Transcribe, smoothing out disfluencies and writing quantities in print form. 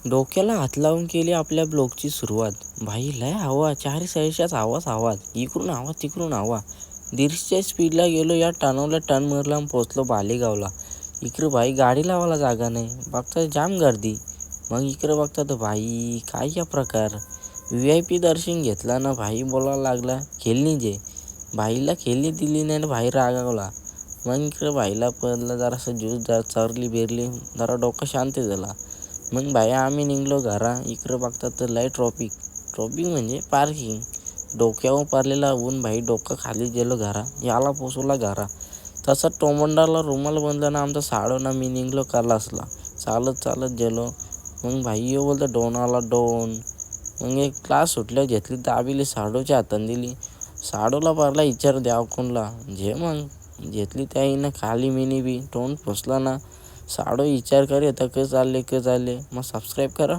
डोक्याला हात लावून केली आपल्या ब्लॉगची सुरुवात. भाई लय हवा, चारी साईडच्याच आवाज, इकडून हवा तिकडून हवा. 150च्या स्पीडला गेलो, या टर्नला टर्न मारला आणि पोचलो बालेगावला. इकडं भाई गाडी लावायला जागा नाही, बघता जाम गर्दी. मग इकडं बघता तर भाई काय या प्रकार. VIP दर्शन घेतला ना भाई, बोलायला लागला खेळणी जे. भाईला खेळणी दिली नाही, भाई रागावला. मग इकडं भाईला पडलं जरासं ज्यूस, जरा चरली बिरली, जरा डोकं शांत झाला. मग भाई आम्ही निघलो घरा. इकडं बघतात तर लय ट्रॉफिक म्हणजे पार्किंग. डोक्यावर पडलेला ऊन भाई, डोकं खाली गेलो घरा. याला पोचवला घरा. तसं टोमंडाला रुमाल बांधला ना आमचा साडो ना, मी निघलो कलासला. चालत गेलो. मग भाई येऊ बोलतो डोन आला डोन. मग एक क्लास सुटल्या घेतली, दाबिली साडोच्या हाताने दिली. साडोला पारला विचार द्याव कोणला जे. मग घेतली त्याईनं खाली, मिनी बी तोंड फसला ना. साडो विचार करे तर चालले मग सबस्क्राईब करा.